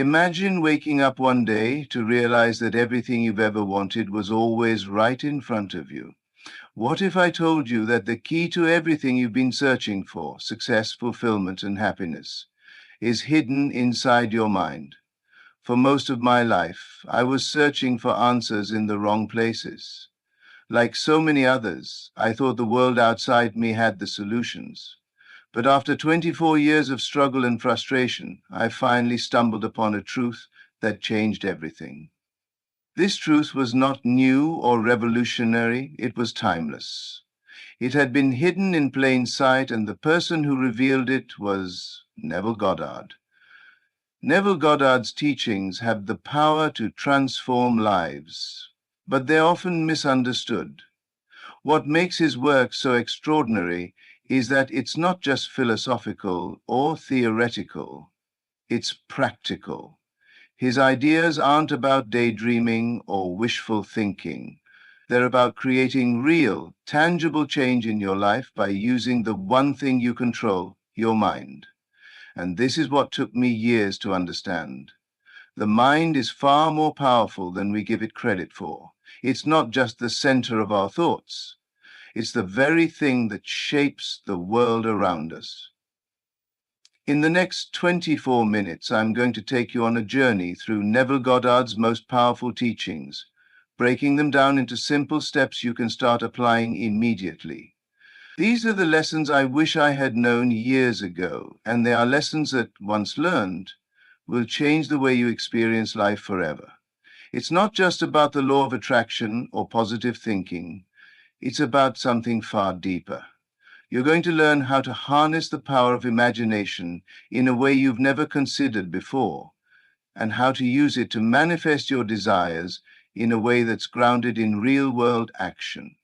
Imagine waking up one day to realize that everything you've ever wanted was always right in front of you. What if I told you that the key to everything you've been searching for, success, fulfillment, and happiness, is hidden inside your mind? For most of my life, I was searching for answers in the wrong places. Like so many others, I thought the world outside me had the solutions. But after 24 years of struggle and frustration, I finally stumbled upon a truth that changed everything. This truth was not new or revolutionary, it was timeless. It had been hidden in plain sight, and the person who revealed it was Neville Goddard. Neville Goddard's teachings have the power to transform lives, but they're often misunderstood. What makes his work so extraordinary is that it's not just philosophical or theoretical, it's practical. His ideas aren't about daydreaming or wishful thinking. They're about creating real, tangible change in your life by using the one thing you control, your mind. And this is what took me years to understand. The mind is far more powerful than we give it credit for. It's not just the center of our thoughts. It's the very thing that shapes the world around us. In the next 24 minutes, I'm going to take you on a journey through Neville Goddard's most powerful teachings, breaking them down into simple steps you can start applying immediately. These are the lessons I wish I had known years ago, and they are lessons that, once learned, will change the way you experience life forever. It's not just about the law of attraction or positive thinking. It's about something far deeper. You're going to learn how to harness the power of imagination in a way you've never considered before, and how to use it to manifest your desires in a way that's grounded in real-world action.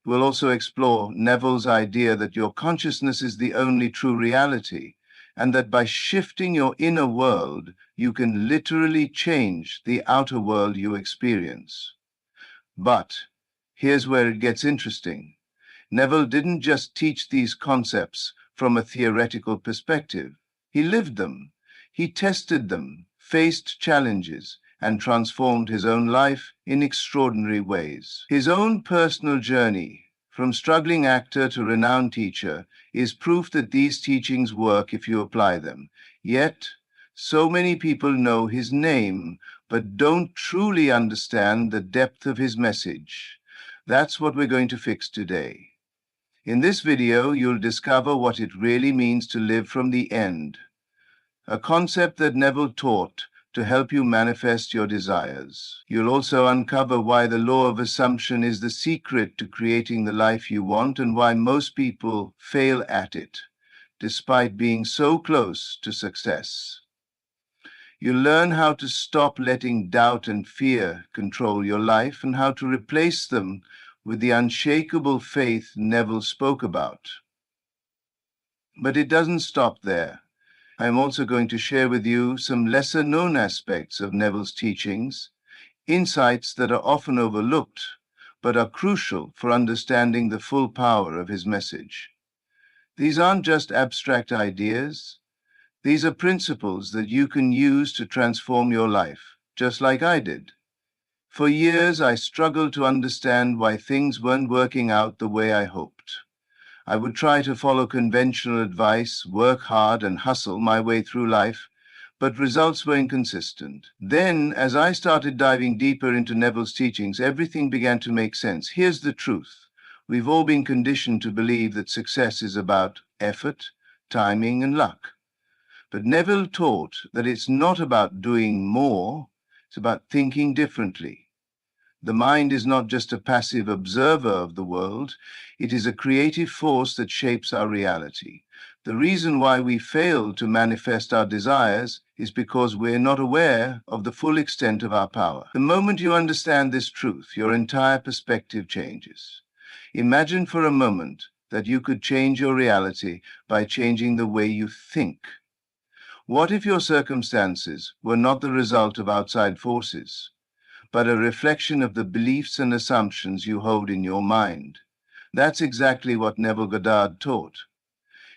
We'll also explore Neville's idea that your consciousness is the only true reality, and that by shifting your inner world, you can literally change the outer world you experience. But here's where it gets interesting. Neville didn't just teach these concepts from a theoretical perspective. He lived them. He tested them, faced challenges, and transformed his own life in extraordinary ways. His own personal journey, from struggling actor to renowned teacher, is proof that these teachings work if you apply them. Yet, so many people know his name, but don't truly understand the depth of his message. That's what we're going to fix today. In this video, you'll discover what it really means to live from the end, a concept that Neville taught to help you manifest your desires. You'll also uncover why the law of assumption is the secret to creating the life you want and why most people fail at it, despite being so close to success. You'll learn how to stop letting doubt and fear control your life and how to replace them with the unshakable faith Neville spoke about. But it doesn't stop there. I'm also going to share with you some lesser-known aspects of Neville's teachings, insights that are often overlooked, but are crucial for understanding the full power of his message. These aren't just abstract ideas. These are principles that you can use to transform your life, just like I did. For years, I struggled to understand why things weren't working out the way I hoped. I would try to follow conventional advice, work hard, and hustle my way through life, but results were inconsistent. Then, as I started diving deeper into Neville's teachings, everything began to make sense. Here's the truth. We've all been conditioned to believe that success is about effort, timing, and luck. But Neville taught that it's not about doing more, it's about thinking differently. The mind is not just a passive observer of the world, it is a creative force that shapes our reality. The reason why we fail to manifest our desires is because we're not aware of the full extent of our power. The moment you understand this truth, your entire perspective changes. Imagine for a moment that you could change your reality by changing the way you think. What if your circumstances were not the result of outside forces, but a reflection of the beliefs and assumptions you hold in your mind? That's exactly what Neville Goddard taught.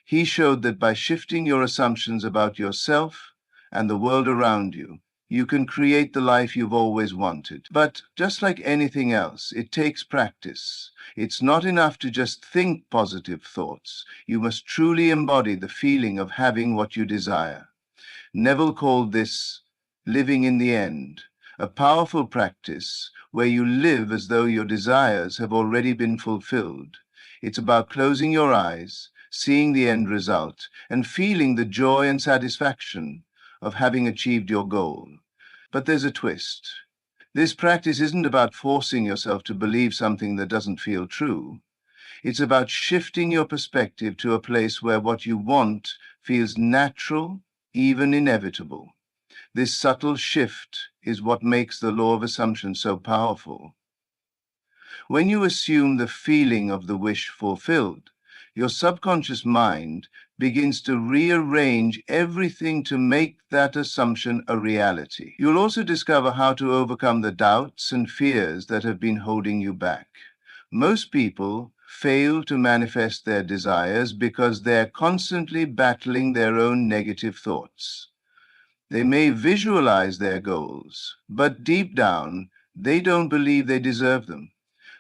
He showed that by shifting your assumptions about yourself and the world around you, you can create the life you've always wanted. But just like anything else, it takes practice. It's not enough to just think positive thoughts. You must truly embody the feeling of having what you desire. Neville called this living in the end, a powerful practice where you live as though your desires have already been fulfilled. It's about closing your eyes, seeing the end result, and feeling the joy and satisfaction of having achieved your goal. But there's a twist. This practice isn't about forcing yourself to believe something that doesn't feel true. It's about shifting your perspective to a place where what you want feels natural, even inevitable. This subtle shift is what makes the law of assumption so powerful. When you assume the feeling of the wish fulfilled, your subconscious mind begins to rearrange everything to make that assumption a reality. You'll also discover how to overcome the doubts and fears that have been holding you back. Most people fail to manifest their desires because they're constantly battling their own negative thoughts. They may visualize their goals, but deep down, they don't believe they deserve them.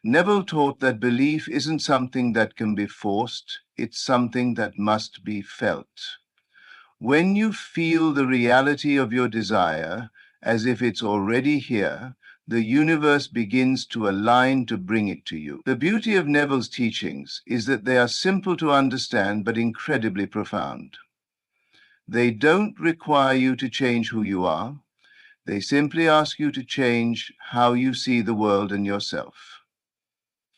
Neville taught that belief isn't something that can be forced, it's something that must be felt. When you feel the reality of your desire as if it's already here, the universe begins to align to bring it to you. The beauty of Neville's teachings is that they are simple to understand but incredibly profound. They don't require you to change who you are. They simply ask you to change how you see the world and yourself.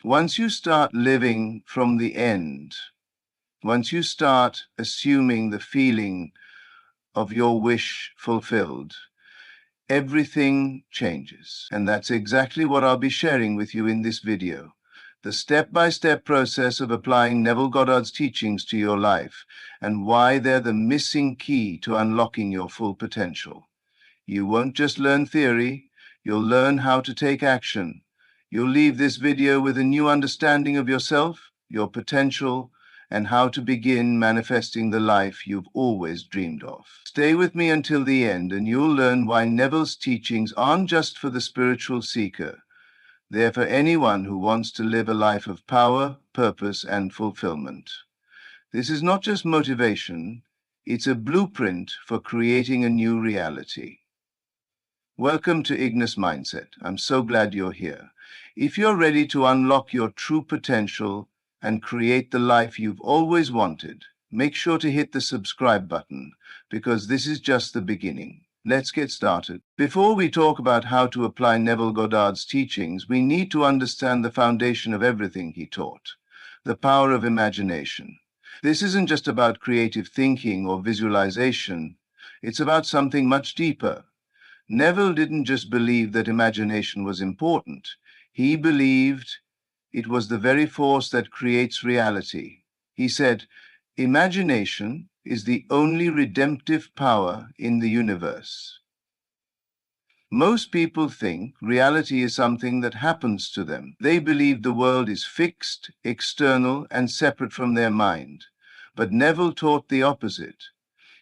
Once you start living from the end, once you start assuming the feeling of your wish fulfilled, everything changes. And that's exactly what I'll be sharing with you in this video. The step-by-step process of applying Neville Goddard's teachings to your life and why they're the missing key to unlocking your full potential. You won't just learn theory, you'll learn how to take action. You'll leave this video with a new understanding of yourself, your potential, and how to begin manifesting the life you've always dreamed of. Stay with me until the end, and you'll learn why Neville's teachings aren't just for the spiritual seeker. They're for anyone who wants to live a life of power, purpose, and fulfillment. This is not just motivation, it's a blueprint for creating a new reality. Welcome to Ignis Mindset. I'm so glad you're here. If you're ready to unlock your true potential and create the life you've always wanted, make sure to hit the subscribe button because this is just the beginning. Let's get started. Before we talk about how to apply Neville Goddard's teachings, we need to understand the foundation of everything he taught, the power of imagination. This isn't just about creative thinking or visualization. It's about something much deeper. Neville didn't just believe that imagination was important. He believed it was the very force that creates reality. He said, imagination is the only redemptive power in the universe. Most people think reality is something that happens to them. They believe the world is fixed, external, and separate from their mind. But Neville taught the opposite.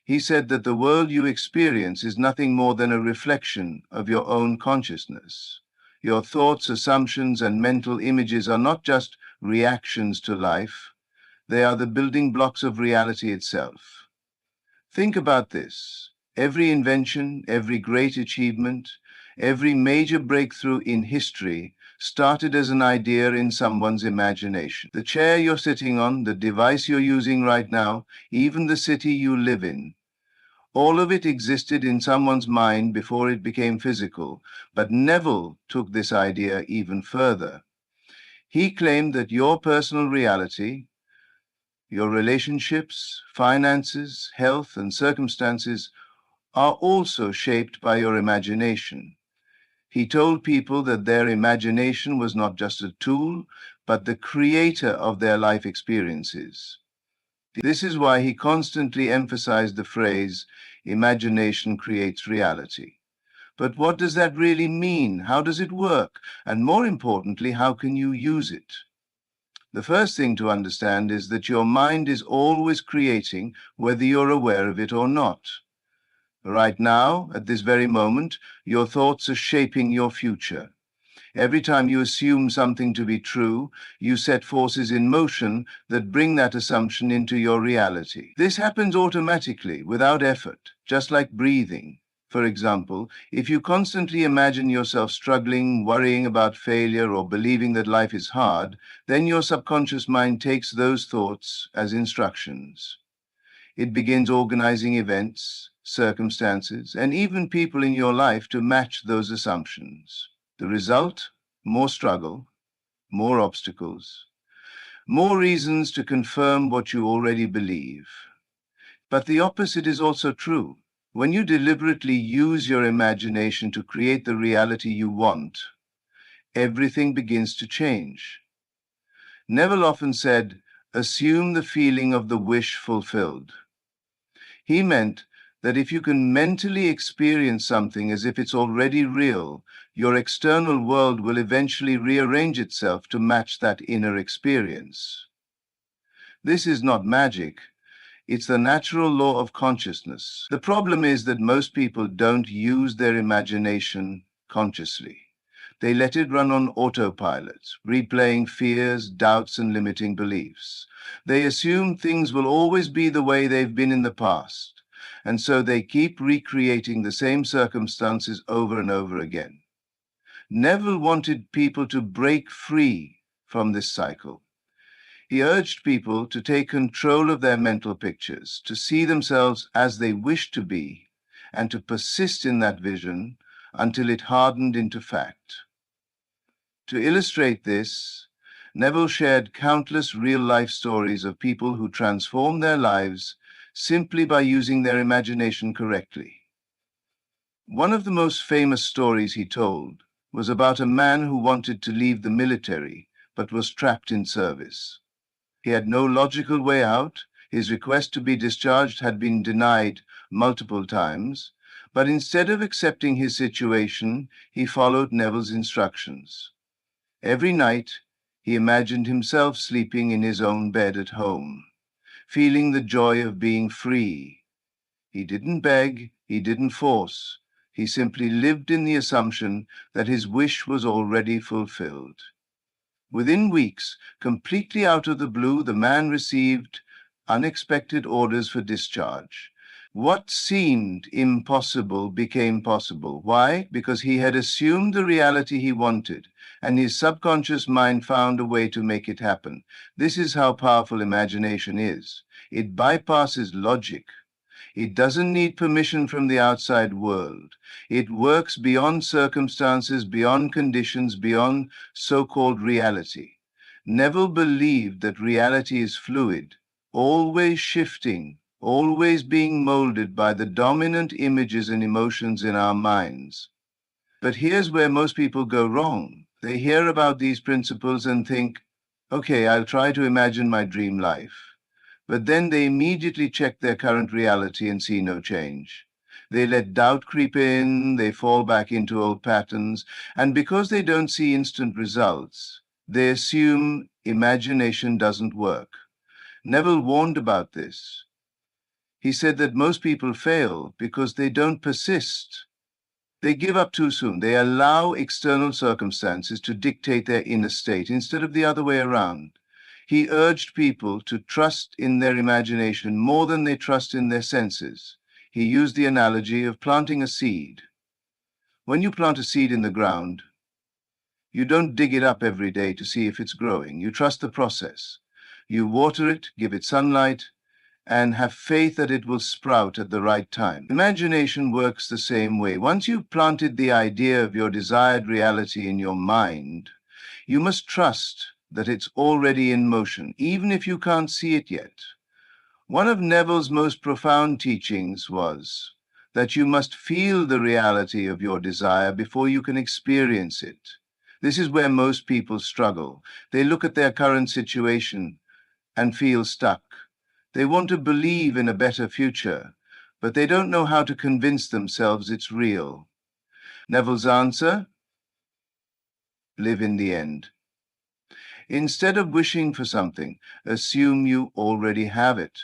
He said that the world you experience is nothing more than a reflection of your own consciousness. Your thoughts, assumptions, and mental images are not just reactions to life. They are the building blocks of reality itself. Think about this. Every invention, every great achievement, every major breakthrough in history started as an idea in someone's imagination. The chair you're sitting on, the device you're using right now, even the city you live in, all of it existed in someone's mind before it became physical, but Neville took this idea even further. He claimed that your personal reality, your relationships, finances, health, and circumstances are also shaped by your imagination. He told people that their imagination was not just a tool, but the creator of their life experiences. This is why he constantly emphasized the phrase, imagination creates reality. But what does that really mean? How does it work? And more importantly, how can you use it? The first thing to understand is that your mind is always creating, whether you're aware of it or not. Right now, at this very moment, your thoughts are shaping your future. Every time you assume something to be true, you set forces in motion that bring that assumption into your reality. This happens automatically, without effort, just like breathing. For example, if you constantly imagine yourself struggling, worrying about failure, or believing that life is hard, then your subconscious mind takes those thoughts as instructions. It begins organizing events, circumstances, and even people in your life to match those assumptions. The result? More struggle, more obstacles, more reasons to confirm what you already believe. But the opposite is also true. When you deliberately use your imagination to create the reality you want, everything begins to change. Neville often said, "Assume the feeling of the wish fulfilled." He meant that if you can mentally experience something as if it's already real, your external world will eventually rearrange itself to match that inner experience. This is not magic. It's the natural law of consciousness. The problem is that most people don't use their imagination consciously. They let it run on autopilot, replaying fears, doubts, and limiting beliefs. They assume things will always be the way they've been in the past, and so they keep recreating the same circumstances over and over again. Neville wanted people to break free from this cycle. He urged people to take control of their mental pictures, to see themselves as they wish to be, and to persist in that vision until it hardened into fact. To illustrate this, Neville shared countless real-life stories of people who transformed their lives simply by using their imagination correctly. One of the most famous stories he told was about a man who wanted to leave the military but was trapped in service. He had no logical way out. His request to be discharged had been denied multiple times, but instead of accepting his situation, he followed Neville's instructions. Every night, he imagined himself sleeping in his own bed at home, feeling the joy of being free. He didn't beg, he didn't force. He simply lived in the assumption that his wish was already fulfilled. Within weeks, completely out of the blue, the man received unexpected orders for discharge. What seemed impossible became possible. Why? Because he had assumed the reality he wanted, and his subconscious mind found a way to make it happen. This is how powerful imagination is. It bypasses logic. It doesn't need permission from the outside world. It works beyond circumstances, beyond conditions, beyond so-called reality. Neville believed that reality is fluid, always shifting, always being molded by the dominant images and emotions in our minds. But here's where most people go wrong. They hear about these principles and think, okay, I'll try to imagine my dream life. But then they immediately check their current reality and see no change. They let doubt creep in, they fall back into old patterns, and because they don't see instant results, they assume imagination doesn't work. Neville warned about this. He said that most people fail because they don't persist. They give up too soon. They allow external circumstances to dictate their inner state instead of the other way around. He urged people to trust in their imagination more than they trust in their senses. He used the analogy of planting a seed. When you plant a seed in the ground, you don't dig it up every day to see if it's growing. You trust the process. You water it, give it sunlight, and have faith that it will sprout at the right time. Imagination works the same way. Once you've planted the idea of your desired reality in your mind, you must trust that it's already in motion, even if you can't see it yet. One of Neville's most profound teachings was that you must feel the reality of your desire before you can experience it. This is where most people struggle. They look at their current situation and feel stuck. They want to believe in a better future, but they don't know how to convince themselves it's real. Neville's answer? Live in the end. Instead of wishing for something, assume you already have it.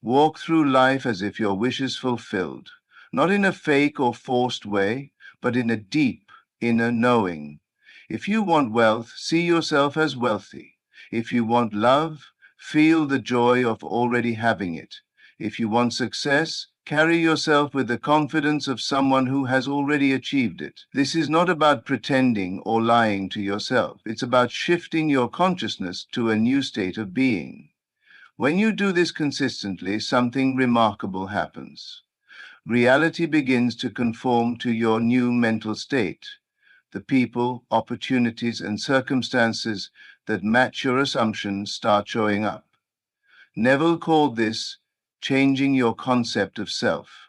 Walk through life as if your wish is fulfilled. not in a fake or forced way, but in a deep inner knowing. If you want wealth, see yourself as wealthy. If you want love, feel the joy of already having it. If you want success, carry yourself with the confidence of someone who has already achieved it. This is not about pretending or lying to yourself. It's about shifting your consciousness to a new state of being. When you do this consistently, something remarkable happens. Reality begins to conform to your new mental state. The people, opportunities, and circumstances that match your assumptions start showing up. Neville called this changing your concept of self.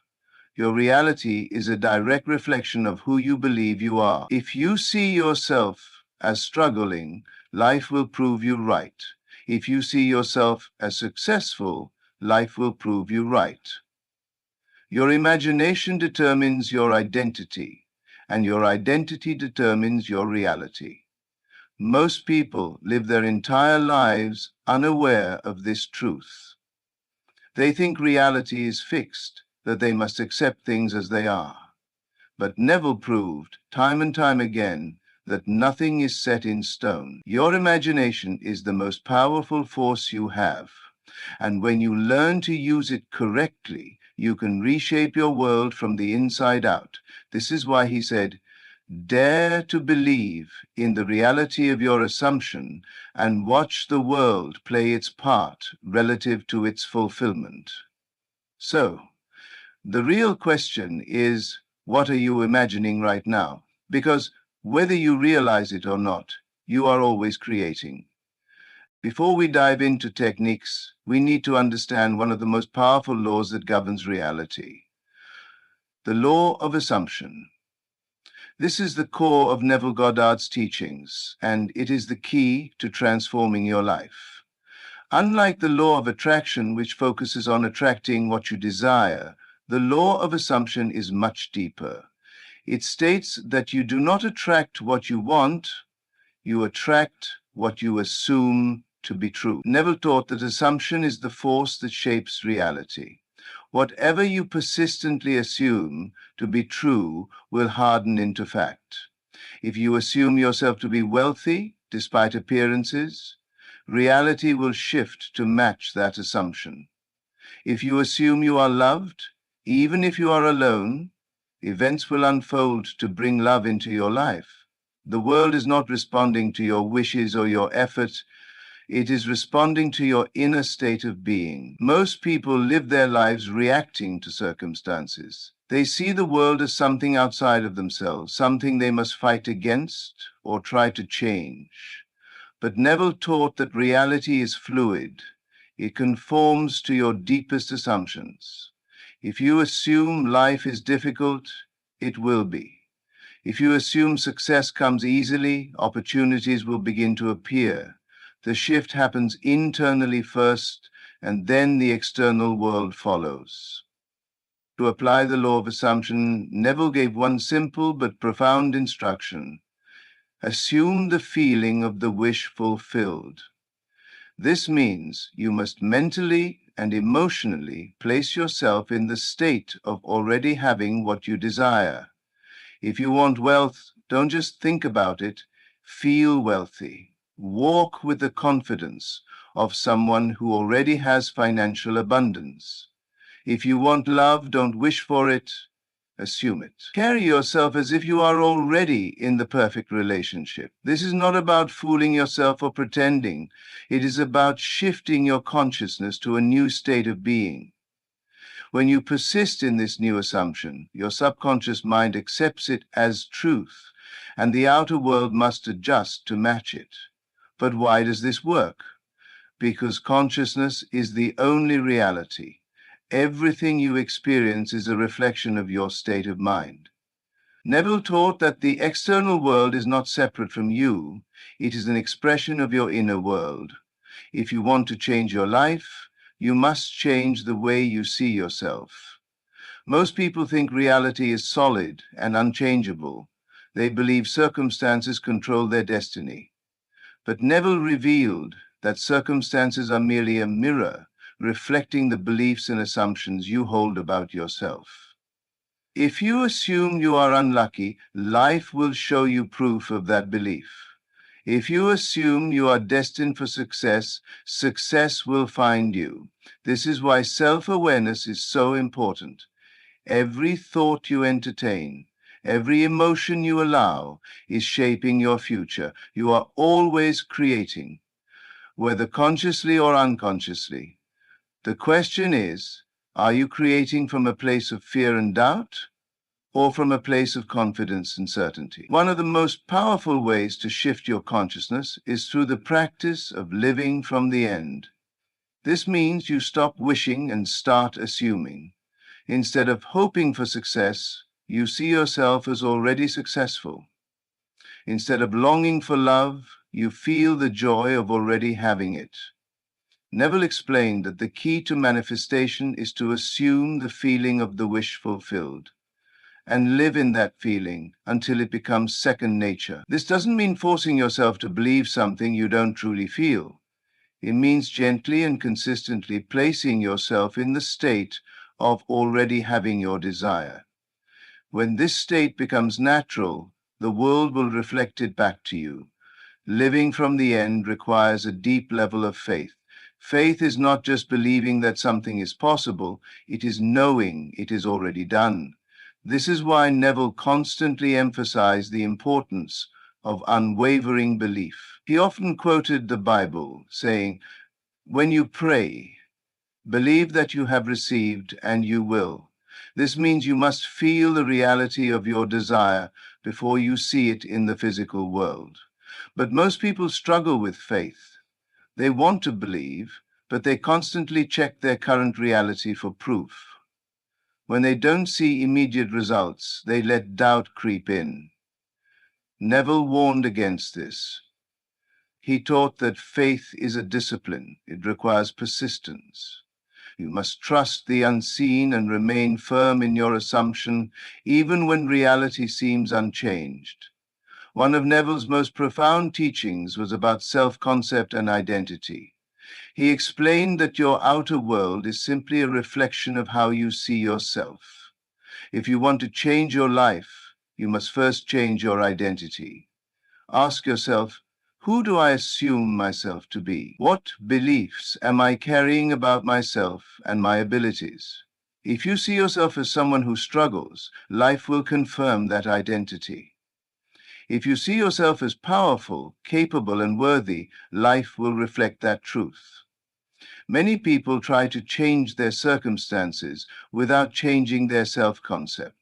Your reality is a direct reflection of who you believe you are. If you see yourself as struggling, life will prove you right. If you see yourself as successful, life will prove you right. Your imagination determines your identity, and your identity determines your reality. Most people live their entire lives unaware of this truth. They think reality is fixed, that they must accept things as they are. But Neville proved, time and time again, that nothing is set in stone. Your imagination is the most powerful force you have. And when you learn to use it correctly, you can reshape your world from the inside out. This is why he said, dare to believe in the reality of your assumption and watch the world play its part relative to its fulfillment. So, the real question is, what are you imagining right now? Because whether you realize it or not, you are always creating. Before we dive into techniques, we need to understand one of the most powerful laws that governs reality. The law of assumption. This is the core of Neville Goddard's teachings, and it is the key to transforming your life. Unlike the law of attraction, which focuses on attracting what you desire, the law of assumption is much deeper. It states that you do not attract what you want, you attract what you assume to be true. Neville taught that assumption is the force that shapes reality. Whatever you persistently assume to be true will harden into fact. If you assume yourself to be wealthy, despite appearances, reality will shift to match that assumption. If you assume you are loved, even if you are alone, events will unfold to bring love into your life. The world is not responding to your wishes or your effort. It is responding to your inner state of being. Most people live their lives reacting to circumstances. They see the world as something outside of themselves, something they must fight against or try to change. But Neville taught that reality is fluid. It conforms to your deepest assumptions. If you assume life is difficult, it will be. If you assume success comes easily, opportunities will begin to appear. The shift happens internally first, and then the external world follows. To apply the law of assumption, Neville gave one simple but profound instruction. Assume the feeling of the wish fulfilled. This means you must mentally and emotionally place yourself in the state of already having what you desire. If you want wealth, don't just think about it, feel wealthy. Walk with the confidence of someone who already has financial abundance. If you want love, don't wish for it, assume it. Carry yourself as if you are already in the perfect relationship. This is not about fooling yourself or pretending. It is about shifting your consciousness to a new state of being. When you persist in this new assumption, your subconscious mind accepts it as truth, and the outer world must adjust to match it. But why does this work? Because consciousness is the only reality. Everything you experience is a reflection of your state of mind. Neville taught that the external world is not separate from you. It is an expression of your inner world. If you want to change your life, you must change the way you see yourself. Most people think reality is solid and unchangeable. They believe circumstances control their destiny. But Neville revealed that circumstances are merely a mirror reflecting the beliefs and assumptions you hold about yourself. If you assume you are unlucky, life will show you proof of that belief. If you assume you are destined for success, success will find you. This is why self-awareness is so important. Every thought you entertain, every emotion you allow is shaping your future. You are always creating, whether consciously or unconsciously. The question is, are you creating from a place of fear and doubt, or from a place of confidence and certainty? One of the most powerful ways to shift your consciousness is through the practice of living from the end. This means you stop wishing and start assuming. Instead of hoping for success, you see yourself as already successful. Instead of longing for love, you feel the joy of already having it. Neville explained that the key to manifestation is to assume the feeling of the wish fulfilled and live in that feeling until it becomes second nature. This doesn't mean forcing yourself to believe something you don't truly feel. It means gently and consistently placing yourself in the state of already having your desire. When this state becomes natural, the world will reflect it back to you. Living from the end requires a deep level of faith. Faith is not just believing that something is possible, it is knowing it is already done. This is why Neville constantly emphasized the importance of unwavering belief. He often quoted the Bible, saying, "When you pray, believe that you have received and you will." This means you must feel the reality of your desire before you see it in the physical world. But most people struggle with faith. They want to believe, but they constantly check their current reality for proof. When they don't see immediate results, they let doubt creep in. Neville warned against this. He taught that faith is a discipline. It requires persistence. You must trust the unseen and remain firm in your assumption, even when reality seems unchanged. One of Neville's most profound teachings was about self-concept and identity. He explained that your outer world is simply a reflection of how you see yourself. If you want to change your life, you must first change your identity. Ask yourself, who do I assume myself to be? What beliefs am I carrying about myself and my abilities? If you see yourself as someone who struggles, life will confirm that identity. If you see yourself as powerful, capable, and worthy, life will reflect that truth. Many people try to change their circumstances without changing their self-concept.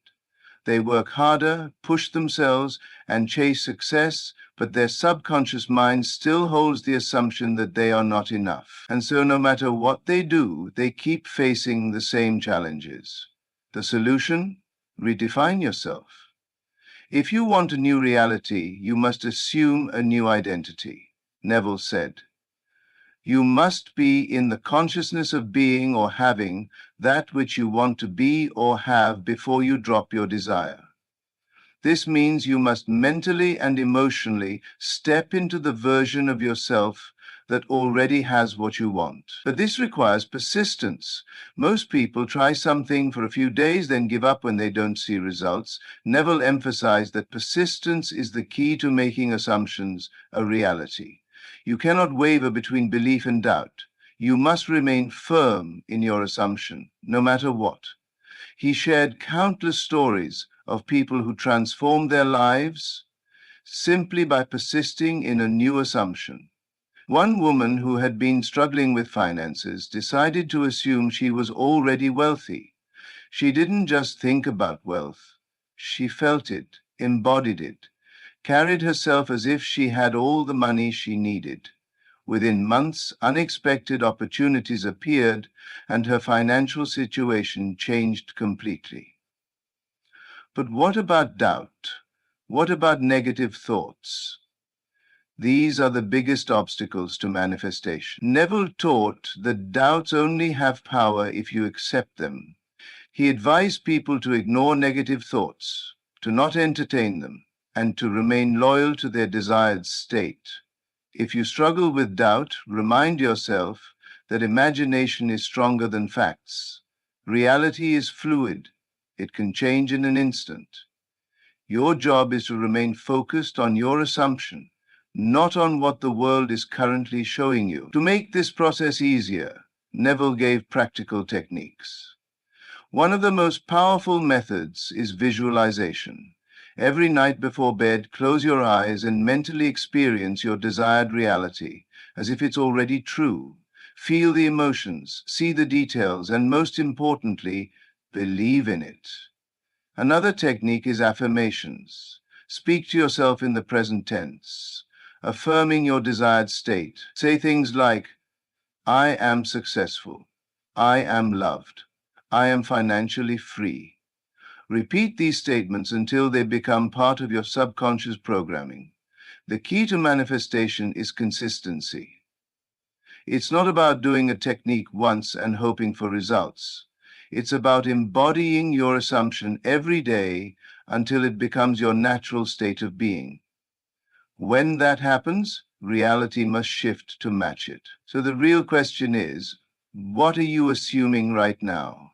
They work harder, push themselves, and chase success, but their subconscious mind still holds the assumption that they are not enough. And so no matter what they do, they keep facing the same challenges. The solution? Redefine yourself. If you want a new reality, you must assume a new identity. Neville said, "You must be in the consciousness of being or having that which you want to be or have before you drop your desire." This means you must mentally and emotionally step into the version of yourself that already has what you want. But this requires persistence. Most people try something for a few days, then give up when they don't see results. Neville emphasized that persistence is the key to making assumptions a reality. You cannot waver between belief and doubt. You must remain firm in your assumption, no matter what. He shared countless stories of people who transformed their lives simply by persisting in a new assumption. One woman who had been struggling with finances decided to assume she was already wealthy. She didn't just think about wealth. She felt it, embodied it, carried herself as if she had all the money she needed. Within months, unexpected opportunities appeared, and her financial situation changed completely. But what about doubt? What about negative thoughts? These are the biggest obstacles to manifestation. Neville taught that doubts only have power if you accept them. He advised people to ignore negative thoughts, to not entertain them, and to remain loyal to their desired state. If you struggle with doubt, remind yourself that imagination is stronger than facts. Reality is fluid. It can change in an instant. Your job is to remain focused on your assumption, not on what the world is currently showing you. To make this process easier, Neville gave practical techniques. One of the most powerful methods is visualization. Every night before bed, close your eyes and mentally experience your desired reality as if it's already true. Feel the emotions, see the details, and most importantly, believe in it. Another technique is affirmations. Speak to yourself in the present tense, affirming your desired state. Say things like, I am successful. I am loved. I am financially free. Repeat these statements until they become part of your subconscious programming. The key to manifestation is consistency. It's not about doing a technique once and hoping for results. It's about embodying your assumption every day until it becomes your natural state of being. When that happens, reality must shift to match it. So the real question is, what are you assuming right now?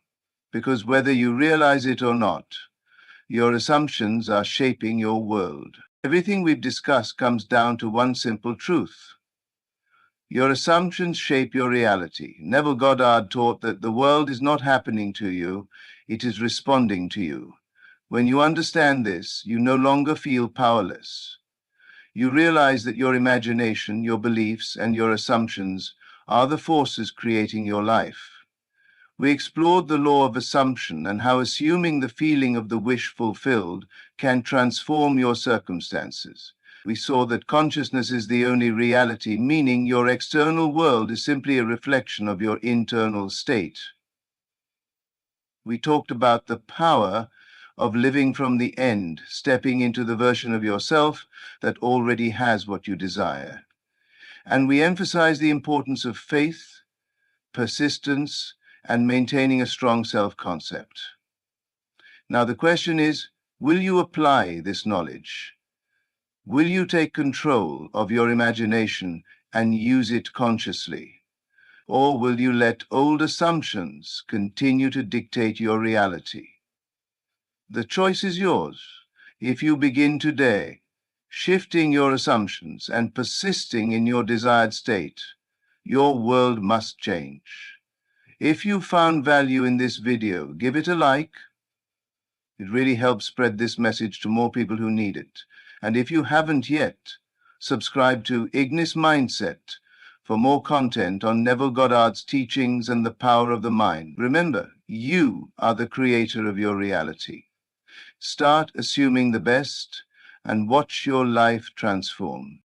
Because whether you realize it or not, your assumptions are shaping your world. Everything we've discussed comes down to one simple truth. Your assumptions shape your reality. Neville Goddard taught that the world is not happening to you, it is responding to you. When you understand this, you no longer feel powerless. You realize that your imagination, your beliefs, and your assumptions are the forces creating your life. We explored the law of assumption and how assuming the feeling of the wish fulfilled can transform your circumstances. We saw that consciousness is the only reality, meaning your external world is simply a reflection of your internal state. We talked about the power of living from the end, stepping into the version of yourself that already has what you desire. And we emphasized the importance of faith, persistence, and maintaining a strong self-concept. Now the question is, will you apply this knowledge? Will you take control of your imagination and use it consciously? Or will you let old assumptions continue to dictate your reality? The choice is yours. If you begin today, shifting your assumptions and persisting in your desired state, your world must change. If you found value in this video, give it a like. It really helps spread this message to more people who need it. And if you haven't yet, subscribe to Ignis Mindset for more content on Neville Goddard's teachings and the power of the mind. Remember, you are the creator of your reality. Start assuming the best and watch your life transform.